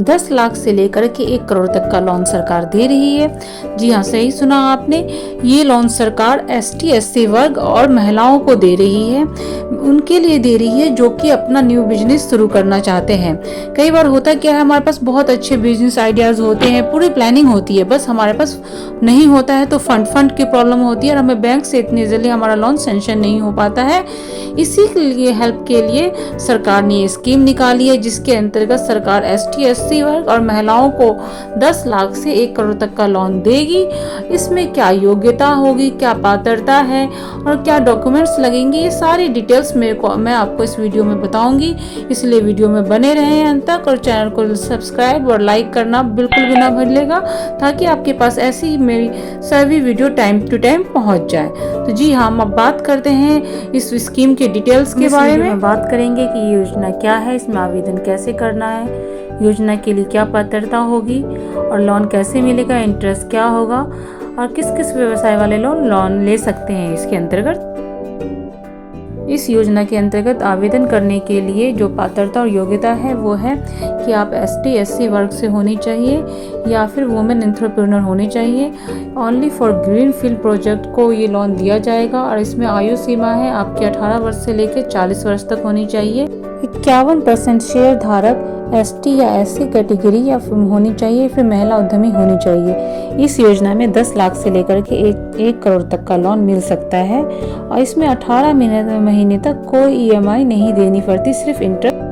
10 लाख से लेकर के 1 करोड़ तक का लोन सरकार दे रही है। जी हाँ, सही सुना आपने। ये लोन सरकार ST SC वर्ग और महिलाओं को दे रही है। उनके लिए दे रही है जो कि अपना न्यू बिजनेस शुरू करना चाहते हैं। कई बार होता क्या है, हमारे पास बहुत अच्छे बिजनेस आइडियाज होते हैं, पूरी प्लानिंग होती है, बस हमारे पास नहीं होता है तो फंड की प्रॉब्लम होती है और हमें बैंक से इतनी जल्दी हमारा लोन सैंक्शन नहीं हो पाता है। इसी के लिए हेल्प के लिए सरकार ने ये स्कीम निकाली है, जिसके अंतर्गत सरकार ST SC वर्ग और महिलाओं को 10 लाख से 1 करोड़ तक का लोन देगी। इसमें क्या योग्यता होगी, क्या पात्रता है और क्या डॉक्यूमेंट्स लगेंगे, ये सारी डिटेल्स मैं आपको इस वीडियो में बताऊंगी। इसलिए वीडियो में बने रहें अंत तक और चैनल को सब्सक्राइब और लाइक करना बिल्कुल भी ना भूलिएगा, ताकि आपके पास ऐसी ही मेरी सभी वीडियो टाइम टू टाइम पहुंच जाए। तो जी हाँ, हम अब बात करते हैं इस स्कीम के डिटेल्स के बारे में। बात करेंगे कि ये योजना क्या है, इसमें आवेदन कैसे करना है, योजना के लिए क्या पात्रता होगी और लोन कैसे मिलेगा, इंटरेस्ट क्या होगा और किस किस व्यवसाय वाले लोन ले सकते हैं इसके अंतर्गत। इस योजना के अंतर्गत आवेदन करने के लिए जो पात्रता और योग्यता है वो है कि आप ST SC वर्ग से होनी चाहिए या फिर वुमेन एंटरप्रेन्योर होनी चाहिए। Only for green field project को ये लोन दिया जाएगा और इसमें आयु सीमा है आपकी 18 वर्ष से लेकर 40 वर्ष तक होनी चाहिए। 51% शेयर धारक ST या SC कैटेगरी या फिर होनी चाहिए, फिर महिला उद्यमी होनी चाहिए। इस योजना में 10 लाख से लेकर के 1 करोड़ तक का लोन मिल सकता है और इसमें 18 महीने तक कोई EMI नहीं देनी पड़ती, सिर्फ इंटरेस्ट।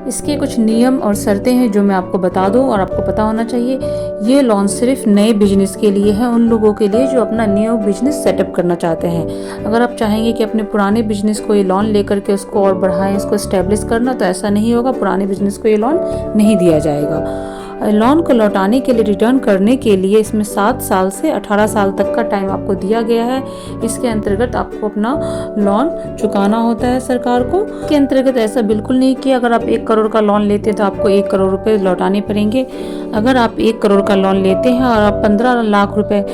इसके कुछ नियम और शर्तें हैं जो मैं आपको बता दूं और आपको पता होना चाहिए। ये लोन सिर्फ नए बिजनेस के लिए है, उन लोगों के लिए जो अपना न्यू बिजनेस सेटअप करना चाहते हैं। अगर आप चाहेंगे कि अपने पुराने बिजनेस को ये लोन लेकर के उसको और बढ़ाएं, इसको स्टेब्लिश करना, तो ऐसा नहीं होगा। पुराने बिजनेस को ये लोन नहीं दिया जाएगा। लोन को लौटाने के लिए, रिटर्न करने के लिए इसमें 7 साल से 18 साल तक का टाइम आपको दिया गया है। इसके अंतर्गत आपको अपना लोन चुकाना होता है सरकार को। इसके अंतर्गत ऐसा बिल्कुल नहीं कि अगर आप 1 करोड़ का लोन लेते हैं तो आपको 1 करोड़ रुपए लौटाने पड़ेंगे। अगर आप 1 करोड़ का लोन लेते हैं और आप 15 लाख रुपए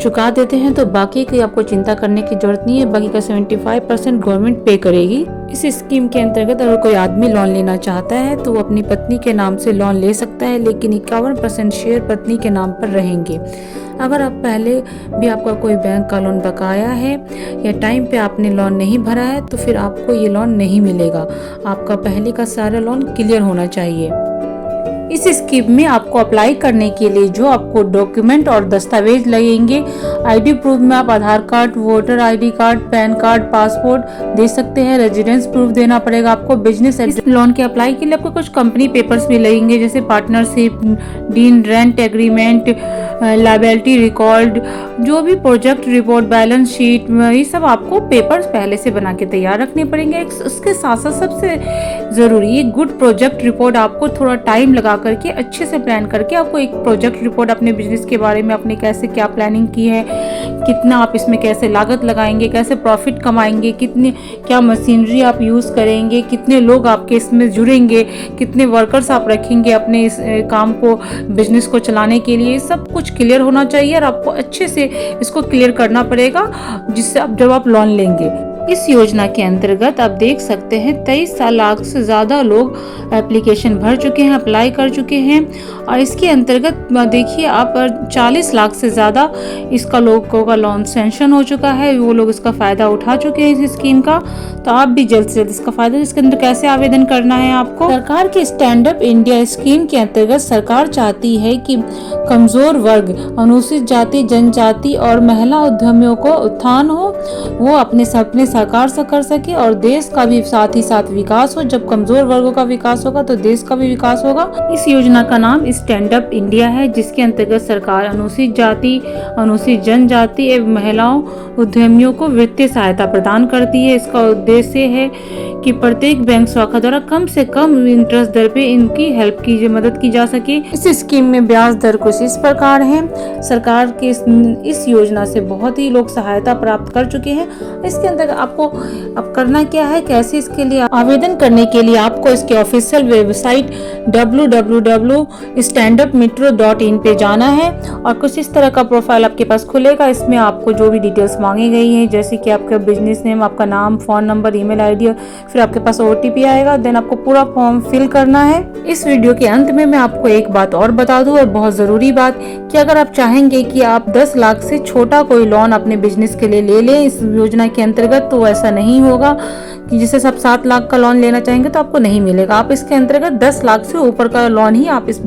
चुका देते हैं तो बाकी की आपको चिंता करने की जरूरत नहीं है। बाकी का 75% गवर्नमेंट पे करेगी। इस स्कीम के अंतर्गत अगर कोई आदमी लोन लेना चाहता है तो वो अपनी पत्नी के नाम से लोन ले सकता है, लेकिन 51% शेयर पत्नी के नाम पर रहेंगे। अगर आप पहले भी आपका कोई बैंक का लोन बकाया है या टाइम पे आपने लोन नहीं भरा है तो फिर आपको ये लोन नहीं मिलेगा। आपका पहले का सारा लोन क्लियर होना चाहिए। इस स्कीम में आपको अप्लाई करने के लिए जो आपको डॉक्यूमेंट और दस्तावेज लगेंगे, ID प्रूफ में आप Aadhaar card, voter ID card, PAN card, passport दे सकते हैं। रेजिडेंस प्रूफ देना पड़ेगा आपको। बिजनेस लोन के अप्लाई के लिए आपको कुछ कंपनी पेपर्स भी लगेंगे, जैसे partnership deed, rent agreement, liability record, जो भी प्रोजेक्ट रिपोर्ट, बैलेंस शीट, ये सब आपको पेपर्स पहले से बना के तैयार रखने पड़ेंगे। उसके साथ साथ सबसे जरूरी गुड प्रोजेक्ट रिपोर्ट, आपको थोड़ा टाइम लगा करके अच्छे से प्लान करके आपको एक प्रोजेक्ट रिपोर्ट अपने बिजनेस के बारे में, आपने कैसे क्या प्लानिंग की है, कितना आप इसमें कैसे लागत लगाएंगे, कैसे प्रॉफिट कमाएंगे, कितनी क्या मशीनरी आप यूज़ करेंगे, कितने लोग आपके इसमें जुड़ेंगे, कितने वर्कर्स आप रखेंगे अपने इस काम को, बिजनेस को चलाने के लिए, सब कुछ क्लियर होना चाहिए और आपको अच्छे से इसको क्लियर करना पड़ेगा, जिससे आप जब आप लोन लेंगे। इस योजना के अंतर्गत आप देख सकते हैं 23 लाख से ज़्यादा लोग एप्लीकेशन भर चुके हैं, अप्लाई कर चुके हैं और इसके अंतर्गत देखिए आप 40 लाख से ज़्यादा इसका लोगों का लोन सैंक्शन हो चुका है। वो लोग इसका फ़ायदा उठा चुके हैं इस स्कीम का। तो आप भी जल्द से जल्द इसका फ़ायदा। इसके अंदर कैसे आवेदन करना है आपको? सरकार की स्टैंड अप इंडिया स्कीम के अंतर्गत सरकार चाहती है कि कमज़ोर वर्ग, अनुसूचित जाति, जनजाति और महिला उद्यमियों को उत्थान हो, वो अपने सपने साकार कर सके और देश का भी साथ ही साथ विकास हो। जब कमजोर वर्गों का विकास होगा तो देश का भी विकास होगा। इस योजना का नाम स्टैंड अप इंडिया है, जिसके अंतर्गत सरकार अनुसूचित जाति, अनुसूचित जनजाति एवं महिलाओं उद्यमियों को वित्तीय सहायता प्रदान करती है। इसका उद्देश्य है कि प्रत्येक बैंक शाखा द्वारा कम से कम इंटरेस्ट दर पे इनकी हेल्प की मदद की जा सके। इस स्कीम में ब्याज दर कुछ इस प्रकार है। सरकार की इस योजना से बहुत ही लोग सहायता प्राप्त कर चुके हैं। इसके अंतर्गत आपको अब करना क्या है, कैसे इसके लिए आवेदन करने के लिए आपको इसके ऑफिशियल वेबसाइट www.standupmetro.in पे जाना है और कुछ इस तरह का प्रोफाइल आपके पास खुलेगा। इसमें आपको जो भी डिटेल्स मांगी गई हैं, जैसे कि आपका बिजनेस नेम, आपका नाम, फोन नंबर, ईमेल आईडी और फिर आपके पास OTP आएगा। देन आपको पूरा फॉर्म फिल करना है। इस वीडियो के अंत में मैं आपको एक बात और बता दूं, और बहुत ज़रूरी बात, कि अगर आप चाहेंगे कि आप 10 लाख से छोटा कोई लोन अपने बिजनेस के लिए ले लें इस योजना के अंतर्गत, तो ऐसा नहीं होगा कि जिसे सब 7 लाख का लोन लेना चाहेंगे तो आपको नहीं मिलेगा। आप इसके अंतर्गत 10 लाख से ऊपर का लोन ही आप इस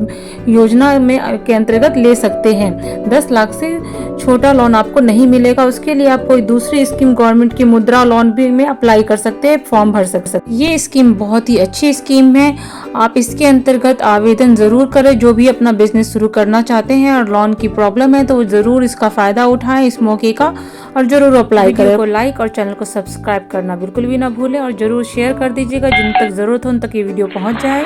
योजना में के अंतर्गत ले सकते हैं। 10 लाख से छोटा लोन आपको नहीं मिलेगा। उसके लिए आप कोई दूसरी स्कीम, गवर्नमेंट की मुद्रा लोन भी में अप्लाई कर सकते हैं, फॉर्म भर सकते हैं। ये स्कीम बहुत ही अच्छी स्कीम है, आप इसके अंतर्गत आवेदन जरूर करें। जो भी अपना बिजनेस शुरू करना चाहते हैं और लोन की प्रॉब्लम है तो वो जरूर इसका फायदा उठाएं इस मौके का, और जरूर अप्लाई करें। को लाइक और चैनल को सब्सक्राइब करना बिल्कुल भी ना भूलें और जरूर शेयर कर दीजिएगा। जिन तक जरूरत हो उन तक ये वीडियो पहुंच जाए।